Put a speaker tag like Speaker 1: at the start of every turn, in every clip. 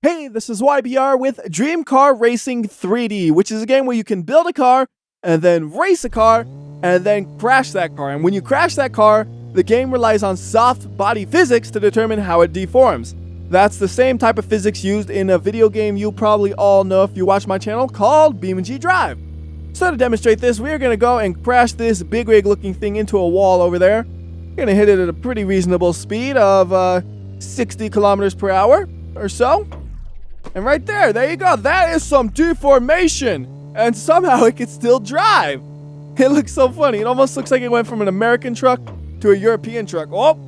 Speaker 1: Hey, this is WhyBeAre with Dream Car Racing 3D, which is a game where you can build a car and then race a car and then crash that car. And when you crash that car, the game relies on soft body physics to determine how it deforms. That's the same type of physics used in a video game you probably all know if you watch my channel called BeamNG Drive. So to demonstrate this, we are going to go and crash this big rig looking thing into a wall over there. We're going to hit it at a pretty reasonable speed of 60 kilometers per hour or so. And right there you go. That is some deformation. And somehow it can still drive. It looks so funny. It almost looks like it went from an American truck to a European truck. Oh,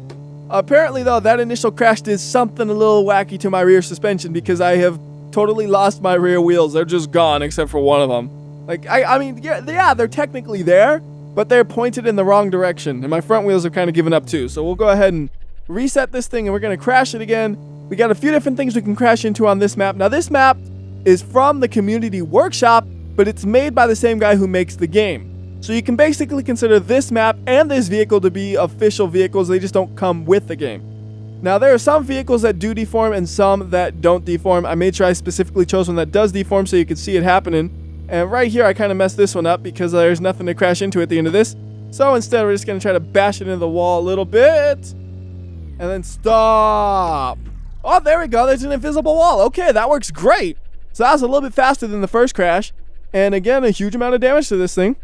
Speaker 1: apparently though, that initial crash did something a little wacky to my rear suspension because I have totally lost my rear wheels. They're just gone except for one of them. Like, I mean, yeah, they're technically there, but they're pointed in the wrong direction. And my front wheels are kind of giving up too. So we'll go ahead and reset this thing and we're going to crash it again. We got a few different things we can crash into on this map. Now, this map is from the community workshop, but it's made by the same guy who makes the game. So you can basically consider this map and this vehicle to be official vehicles. They just don't come with the game. Now, there are some vehicles that do deform and some that don't deform. I made sure I specifically chose one that does deform so you can see it happening. And right here, I kind of messed this one up because there's nothing to crash into at the end of this. So instead, we're just going to try to bash it into the wall a little bit. And then stop. Oh, there we go. There's an invisible wall. Okay, that works great. So that was a little bit faster than the first crash. And again, a huge amount of damage to this thing.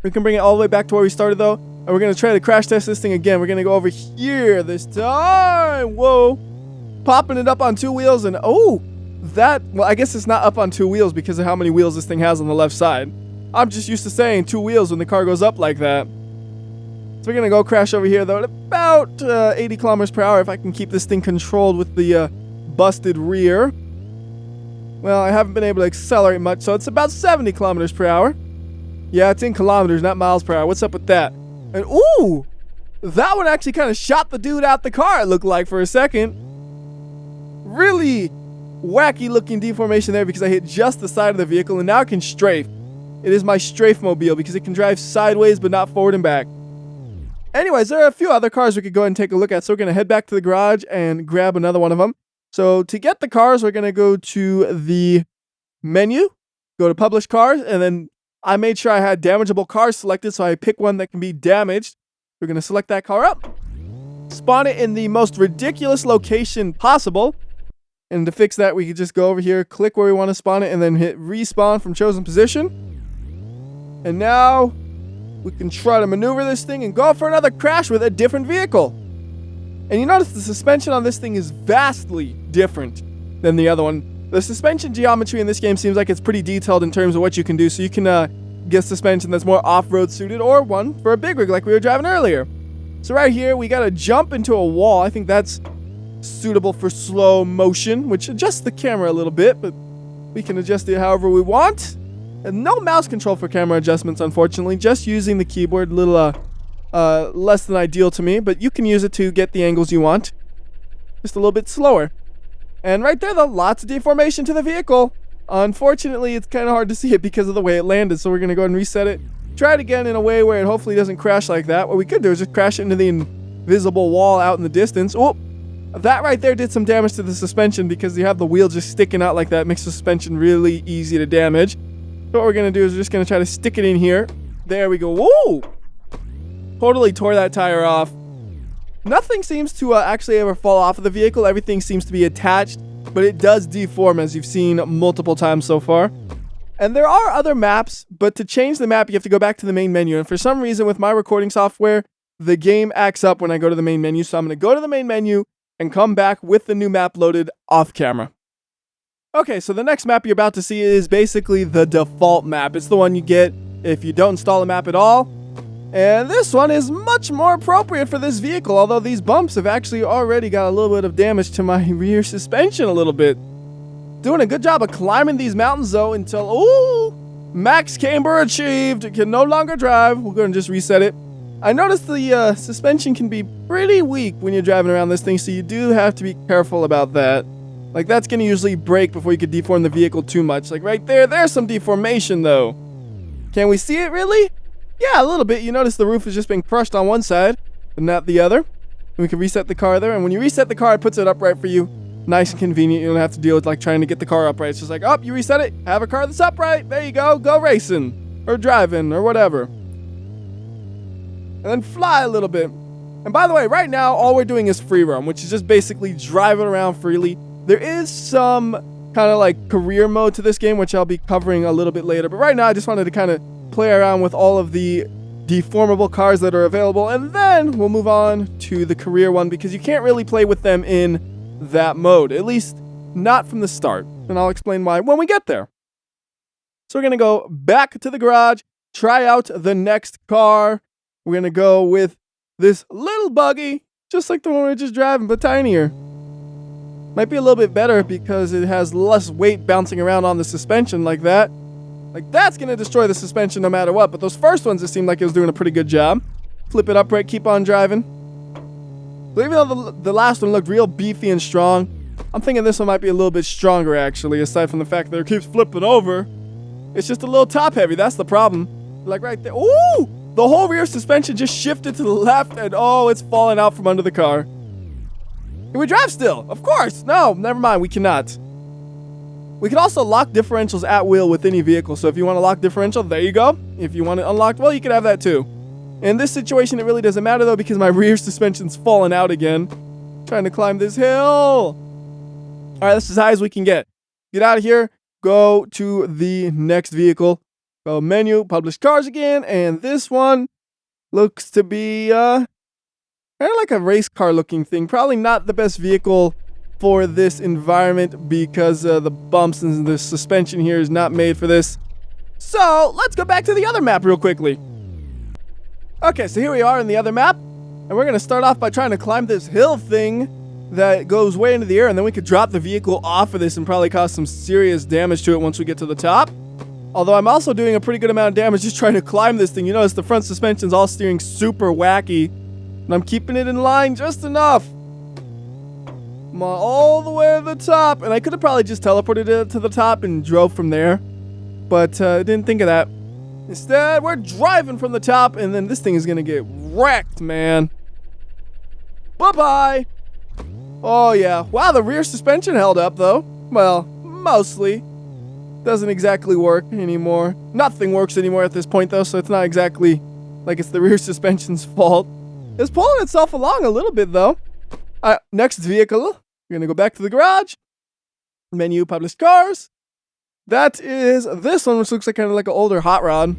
Speaker 1: We can bring it all the way back to where we started, though. And we're going to try to crash test this thing again. We're going to go over here this time. Whoa. Popping it up on two wheels. And oh, well, I guess it's not up on two wheels because of how many wheels this thing has on the left side. I'm just used to saying two wheels when the car goes up like that. So we're going to go crash over here, though, at about 80 kilometers per hour if I can keep this thing controlled with the busted rear. Well, I haven't been able to accelerate much, so it's about 70 kilometers per hour. Yeah, it's in kilometers, not miles per hour. What's up with that? And ooh, that one actually kind of shot the dude out the car, it looked like, for a second. Really wacky looking deformation there because I hit just the side of the vehicle, and now it can strafe. It is my strafe mobile because it can drive sideways but not forward and back. Anyways, there are a few other cars we could go ahead and take a look at. So we're going to head back to the garage and grab another one of them. So to get the cars, we're going to go to the menu, go to publish cars, and then I made sure I had damageable cars selected. So I pick one that can be damaged. We're going to select that car up, spawn it in the most ridiculous location possible. And to fix that, we could just go over here, click where we want to spawn it, and then hit respawn from chosen position. And now we can try to maneuver this thing and go for another crash with a different vehicle. And you notice the suspension on this thing is vastly different than the other one. The suspension geometry in this game seems like it's pretty detailed in terms of what you can do. So you can get suspension that's more off-road suited or one for a big rig like we were driving earlier. So right here, we got to jump into a wall. I think that's suitable for slow motion, which adjusts the camera a little bit, but we can adjust it however we want. And no mouse control for camera adjustments, unfortunately. Just using the keyboard, a little less than ideal to me, but you can use it to get the angles you want. Just a little bit slower. And right there, though, lots of deformation to the vehicle. Unfortunately, it's kind of hard to see it because of the way it landed, so we're going to go ahead and reset it. Try it again in a way where it hopefully doesn't crash like that. What we could do is just crash it into the invisible wall out in the distance. Oh, that right there did some damage to the suspension because you have the wheel just sticking out like that. It makes the suspension really easy to damage. So what we're going to do is we're just going to try to stick it in here. There we go. Whoa! Totally tore that tire off. Nothing seems to actually ever fall off of the vehicle. Everything seems to be attached, but it does deform as you've seen multiple times so far. And there are other maps, but to change the map, you have to go back to the main menu. And for some reason with my recording software, the game acts up when I go to the main menu. So I'm going to go to the main menu and come back with the new map loaded off camera. Okay, so the next map you're about to see is basically the default map. It's the one you get if you don't install a map at all. And this one is much more appropriate for this vehicle, although these bumps have actually already got a little bit of damage to my rear suspension a little bit. Doing a good job of climbing these mountains, though, until, ooh, max camber achieved. It can no longer drive. We're going to just reset it. I noticed the suspension can be pretty weak when you're driving around this thing, so you do have to be careful about that. Like, that's going to usually break before you could deform the vehicle too much. Like, right there, there's some deformation, though. Can we see it, really? Yeah, a little bit. You notice the roof has just been crushed on one side, but not the other. And we can reset the car there. And when you reset the car, it puts it upright for you. Nice and convenient. You don't have to deal with like trying to get the car upright. It's just like, oh, you reset it. Have a car that's upright. There you go. Go racing or driving or whatever. And then fly a little bit. And by the way, right now, all we're doing is free roam, which is just basically driving around freely. There is some kind of like career mode to this game, which I'll be covering a little bit later. But right now, I just wanted to kind of play around with all of the deformable cars that are available. And then we'll move on to the career one because you can't really play with them in that mode, at least not from the start. And I'll explain why when we get there. So we're going to go back to the garage, try out the next car. We're going to go with this little buggy, just like the one we were just driving, but tinier. Might be a little bit better because it has less weight bouncing around on the suspension like that. Like, that's going to destroy the suspension no matter what. But those first ones, it seemed like it was doing a pretty good job. Flip it upright, keep on driving. So even though the last one looked real beefy and strong, I'm thinking this one might be a little bit stronger, actually, aside from the fact that it keeps flipping over. It's just a little top heavy. That's the problem. Like right there. Ooh! The whole rear suspension just shifted to the left, and oh, it's falling out from under the car. Can we drive still? Of course. No, never mind. We cannot. We can also lock differentials at will with any vehicle. So if you want to lock differential, there you go. If you want it unlocked, well, you can have that too. In this situation, it really doesn't matter though because my rear suspension's falling out again. Trying to climb this hill. All right, that's as high as we can get. Get out of here. Go to the next vehicle. Go menu, publish cars again, and this one looks to be kind of like a race car looking thing. Probably not the best vehicle for this environment because the bumps and the suspension here is not made for this. So let's go back to the other map real quickly. Okay, so here we are in the other map, and we're going to start off by trying to climb this hill thing that goes way into the air, and then we could drop the vehicle off of this and probably cause some serious damage to it once we get to the top. Although I'm also doing a pretty good amount of damage just trying to climb this thing. You notice the front suspension's all steering super wacky. And I'm keeping it in line just enough. I'm all the way to the top. And I could have probably just teleported it to the top and drove from there. But I didn't think of that. Instead, we're driving from the top. And then this thing is going to get wrecked, man. Bye-bye. Oh, yeah. Wow, the rear suspension held up, though. Well, mostly. Doesn't exactly work anymore. Nothing works anymore at this point though, so it's not exactly like it's the rear suspension's fault. It's pulling itself along a little bit though. Next vehicle. We're gonna go back to the garage. Menu, publish cars. That is this one, which looks like kind of like an older hot rod.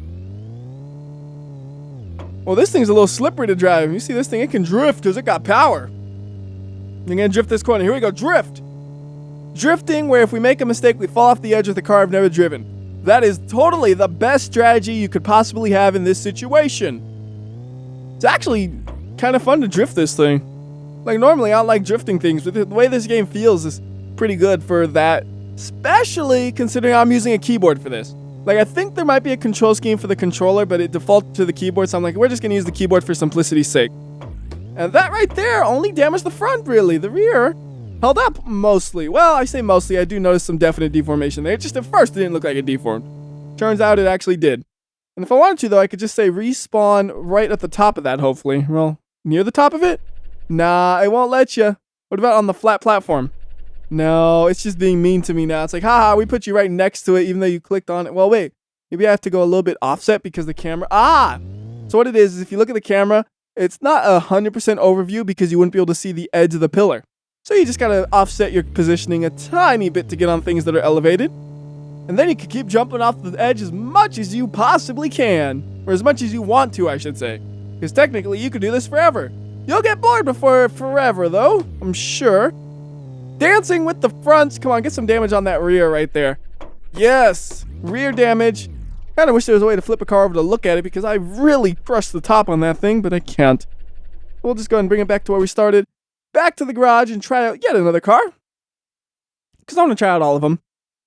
Speaker 1: Well, this thing's a little slippery to drive. You see this thing? It can drift because it got power. I'm gonna drift this corner. Here we go. Drift. Drifting, where if we make a mistake, we fall off the edge with a car I've never driven. That is totally the best strategy you could possibly have in this situation. It's actually kind of fun to drift this thing. Like, normally I don't like drifting things, but the way this game feels is pretty good for that. Especially considering I'm using a keyboard for this. Like, I think there might be a control scheme for the controller, but it defaults to the keyboard, so I'm like, we're just going to use the keyboard for simplicity's sake. And that right there only damaged the front, really. The rear held up mostly. Well, I say mostly. I do notice some definite deformation there. Just at first, it didn't look like it deformed. Turns out it actually did. And if I wanted to, though, I could just say respawn right at the top of that, hopefully. Well, near the top of it? Nah, it won't let you. What about on the flat platform? No, it's just being mean to me now. It's like, haha, we put you right next to it, even though you clicked on it. Well, wait. Maybe I have to go a little bit offset because the camera... So what it is if you look at the camera, it's not 100% overview because you wouldn't be able to see the edge of the pillar. So you just gotta offset your positioning a tiny bit to get on things that are elevated. And then you can keep jumping off the edge as much as you possibly can. Or as much as you want to, I should say. Because technically, you could do this forever. You'll get bored before forever, though, I'm sure. Dancing with the fronts. Come on, get some damage on that rear right there. Yes, rear damage. Kinda wish there was a way to flip a car over to look at it because I really crushed the top on that thing, but I can't. We'll just go ahead and bring it back to where we started. Back to the garage and try out yet another car. Because I want to try out all of them.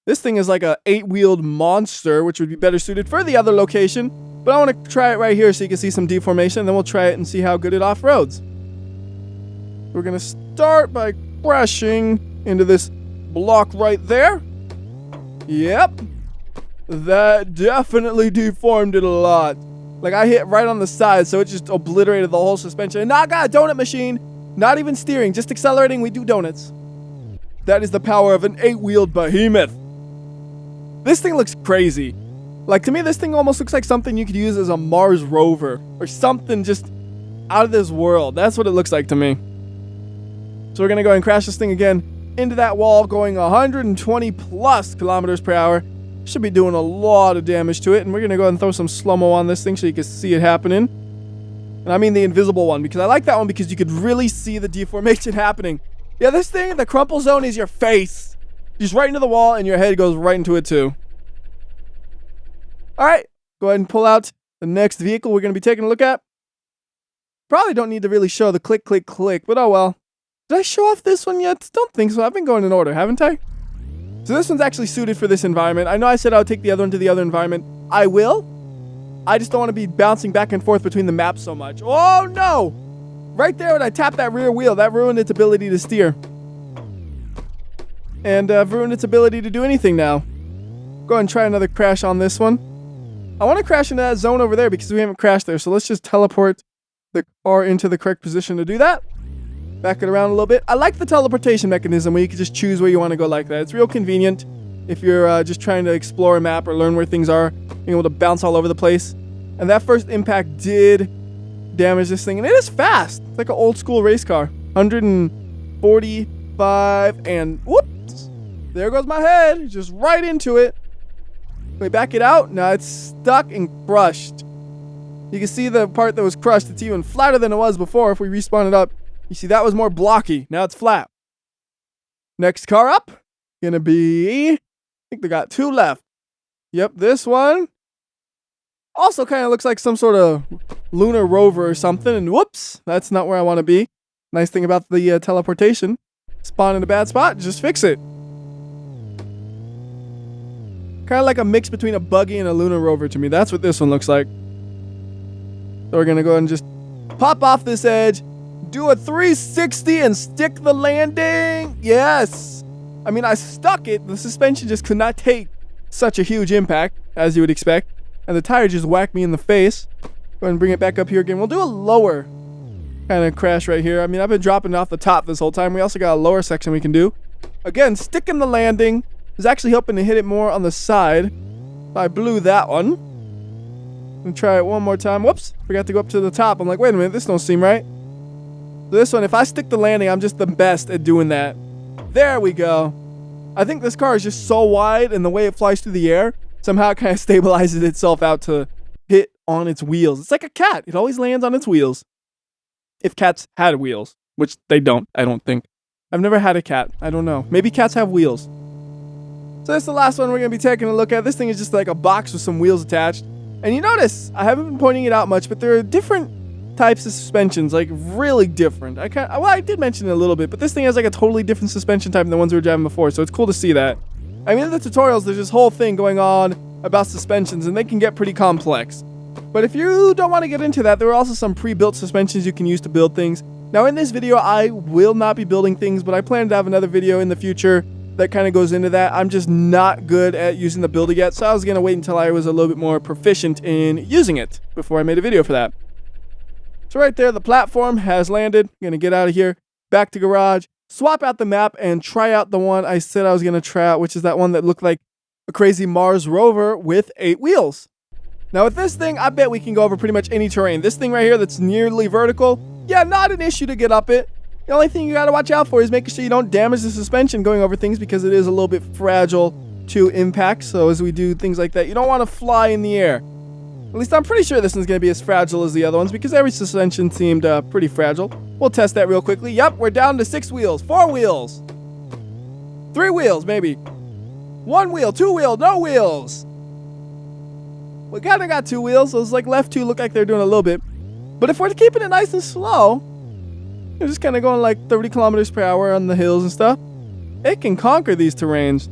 Speaker 1: This thing is like a 8-wheeled monster, which would be better suited for the other location. But I want to try it right here so you can see some deformation. Then we'll try it and see how good it off-roads. We're going to start by crashing into this block right there. Yep. That definitely deformed it a lot. Like, I hit right on the side, so it just obliterated the whole suspension. And now I got a donut machine. Not even steering, just accelerating. We do donuts. That is the power of an 8-wheeled behemoth. This thing looks crazy. Like, to me, this thing almost looks like something you could use as a Mars rover or something just out of this world. That's what it looks like to me. So we're going to go ahead and crash this thing again into that wall, going 120 plus kilometers per hour. Should be doing a lot of damage to it. And we're going to go ahead and throw some slow-mo on this thing so you can see it happening. And I mean the invisible one, because I like that one because you could really see the deformation happening. Yeah, this thing, the crumple zone is your face. Just right into the wall, and your head goes right into it too. Alright, go ahead and pull out the next vehicle we're going to be taking a look at. Probably don't need to really show the click, click, click, but oh well. Did I show off this one yet? Don't think so. I've been going in order, haven't I? So this one's actually suited for this environment. I know I said I would take the other one to the other environment. I will. I just don't want to be bouncing back and forth between the maps so much. Oh no! Right there when I tapped that rear wheel, that ruined its ability to steer. And ruined its ability to do anything now. Go ahead and try another crash on this one. I want to crash into that zone over there because we haven't crashed there. So let's just teleport the car into the correct position to do that. Back it around a little bit. I like the teleportation mechanism where you can just choose where you want to go like that. It's real convenient if you're just trying to explore a map or learn where things are, being able to bounce all over the place. And that first impact did damage this thing. And it is fast. It's like an old school race car. 145 and whoops. There goes my head. Just right into it. Wait, back it out. Now it's stuck and crushed. You can see the part that was crushed. It's even flatter than it was before. If we respawn it up, you see that was more blocky. Now it's flat. Next car up. Gonna be, I think they got 2 left. Yep, this one. Also kind of looks like some sort of lunar rover or something. And whoops, that's not where I want to be. Nice thing about the teleportation. Spawn in a bad spot, just fix it. Kind of like a mix between a buggy and a lunar rover to me. That's what this one looks like. So we're going to go ahead and just pop off this edge, do a 360 and stick the landing. Yes. I mean, I stuck it. The suspension just could not take such a huge impact, as you would expect. And the tire just whacked me in the face. Go ahead and bring it back up here again. We'll do a lower kind of crash right here. I mean, I've been dropping off the top this whole time. We also got a lower section we can do. Again, sticking the landing. I was actually hoping to hit it more on the side. I blew that one. And try it one more time. Whoops, forgot to go up to the top. I'm like, wait a minute, this don't seem right. So this one, if I stick the landing, I'm just the best at doing that. There we go. I think this car is just so wide, and the way it flies through the air, somehow it kind of stabilizes itself out to hit on its wheels. It's like a cat. It always lands on its wheels. If cats had wheels, which they don't, I don't think. I've never had a cat. I don't know. Maybe cats have wheels. So that's the last one we're going to be taking a look at. This thing is just like a box with some wheels attached. And you notice, I haven't been pointing it out much, but there are different types of suspensions, like really different. I did mention it a little bit, but this thing has like a totally different suspension type than the ones we were driving before, so it's cool to see that. I mean, in the tutorials, there's this whole thing going on about suspensions, and they can get pretty complex. But if you don't want to get into that, there are also some pre-built suspensions you can use to build things. Now, in this video, I will not be building things, but I plan to have another video in the future that kind of goes into that. I'm just not good at using the builder yet, so I was going to wait until I was a little bit more proficient in using it before I made a video for that. So right there, the platform has landed. I'm going to get out of here, back to garage, swap out the map, and try out the one I said I was going to try out, which is that one that looked like a crazy Mars rover with 8 wheels. Now with this thing, I bet we can go over pretty much any terrain. This thing right here that's nearly vertical, yeah, not an issue to get up it. The only thing you got to watch out for is making sure you don't damage the suspension going over things, because it is a little bit fragile to impact. So as we do things like that, you don't want to fly in the air. At least I'm pretty sure this one's going to be as fragile as the other ones, because every suspension seemed pretty fragile. We'll test that real quickly. Yep, we're down to 6 wheels, 4 wheels, 3 wheels maybe, 1 wheel, 2 wheel, no wheels. We kind of got 2 wheels. Those like left 2 look like they're doing a little bit. But if we're keeping it nice and slow, you're just kind of going like 30 kilometers per hour on the hills and stuff, it can conquer these terrains.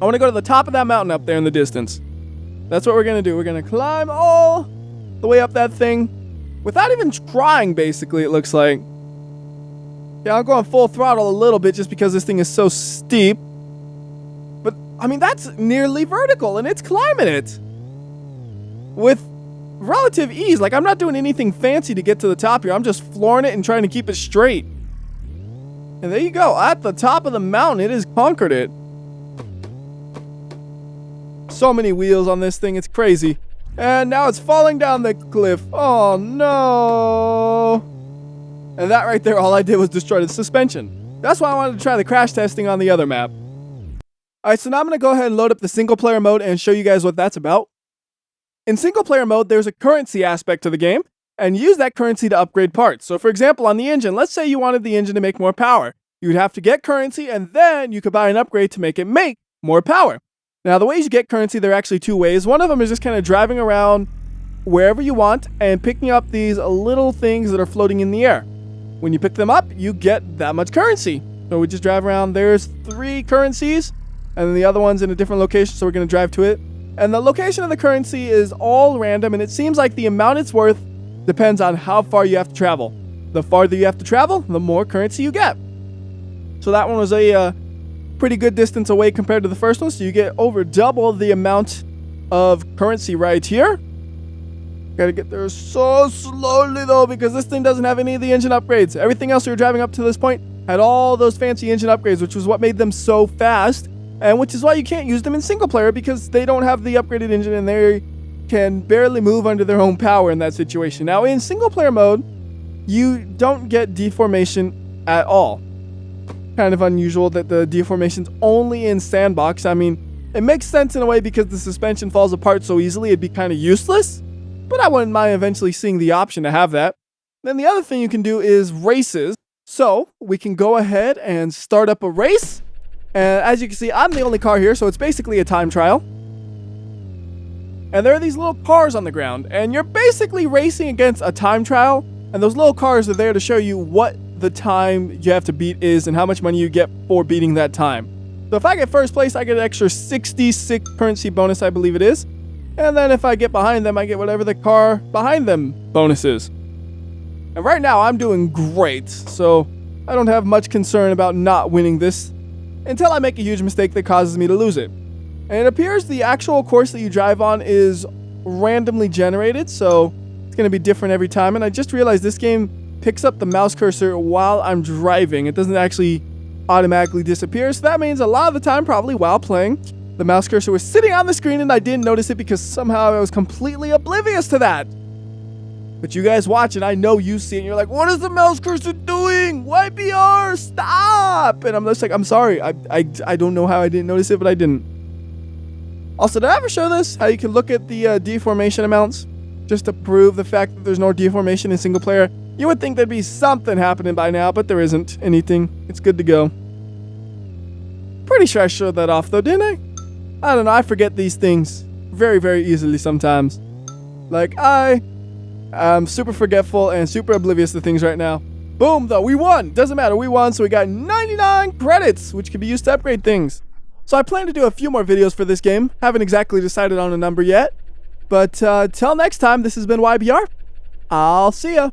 Speaker 1: I want to go to the top of that mountain up there in the distance. That's what we're going to do. We're going to climb all the way up that thing without even trying, basically, it looks like. Yeah, I'm going full throttle a little bit just because this thing is so steep. But, I mean, that's nearly vertical, and it's climbing it with relative ease. Like, I'm not doing anything fancy to get to the top here. I'm just flooring it and trying to keep it straight. And there you go. At the top of the mountain, it has conquered it. So many wheels on this thing, it's crazy. And now it's falling down the cliff. Oh no. And that right there, all I did was destroy the suspension. That's why I wanted to try the crash testing on the other map. Alright, so now I'm going to go ahead and load up the single player mode and show you guys what that's about. In single player mode, there's a currency aspect to the game, and use that currency to upgrade parts. So for example, on the engine, let's say you wanted the engine to make more power. You would have to get currency, and then you could buy an upgrade to make it make more power. Now, the ways you get currency, there are actually two ways. One of them is just kind of driving around wherever you want and picking up these little things that are floating in the air. When you pick them up, you get that much currency. So we just drive around. There's 3 currencies, and then the other one's in a different location, so we're going to drive to it. And the location of the currency is all random, and it seems like the amount it's worth depends on how far you have to travel. The farther you have to travel, the more currency you get. So that one was a pretty good distance away compared to the first one, so you get over double the amount of currency right here. Gotta get there so slowly though, because this thing doesn't have any of the engine upgrades. Everything else we were driving up to this point had all those fancy engine upgrades, which was what made them so fast, and which is why you can't use them in single player, because they don't have the upgraded engine and they can barely move under their own power in that situation. Now in single player mode, you don't get deformation at all. Kind of unusual that the deformation's only in sandbox. I mean, it makes sense in a way because the suspension falls apart so easily, it'd be kind of useless, but I wouldn't mind eventually seeing the option to have that. Then the other thing you can do is races. So we can go ahead and start up a race. And as you can see, I'm the only car here, so it's basically a time trial. And there are these little cars on the ground, and you're basically racing against a time trial, and those little cars are there to show you what the time you have to beat is and how much money you get for beating that time. So if I get first place, I get an extra 66 currency bonus, I believe it is. And then if I get behind them, I get whatever the car behind them bonus is. And right now, I'm doing great, so I don't have much concern about not winning this until I make a huge mistake that causes me to lose it. And it appears the actual course that you drive on is randomly generated, so it's going to be different every time. And I just realized this game picks up the mouse cursor while I'm driving. It doesn't actually automatically disappear, so that means a lot of the time, probably while playing, the mouse cursor was sitting on the screen and I didn't notice it because somehow I was completely oblivious to that. But you guys watch and I know you see it and you're like, what is the mouse cursor doing? WhyBeAre, stop! And I'm just like, I'm sorry, I don't know how I didn't notice it, but I didn't. Also, did I ever show this? How you can look at the deformation amounts just to prove the fact that there's no deformation in single player? You would think there'd be something happening by now, but there isn't anything. It's good to go. Pretty sure I showed that off though, didn't I? I don't know, I forget these things very, very easily sometimes. Like, I'm super forgetful and super oblivious to things right now. Boom, though, we won! Doesn't matter, we won, so we got 99 credits, which can be used to upgrade things. So I plan to do a few more videos for this game. Haven't exactly decided on a number yet. But till next time, this has been WhyBeAre. I'll see ya.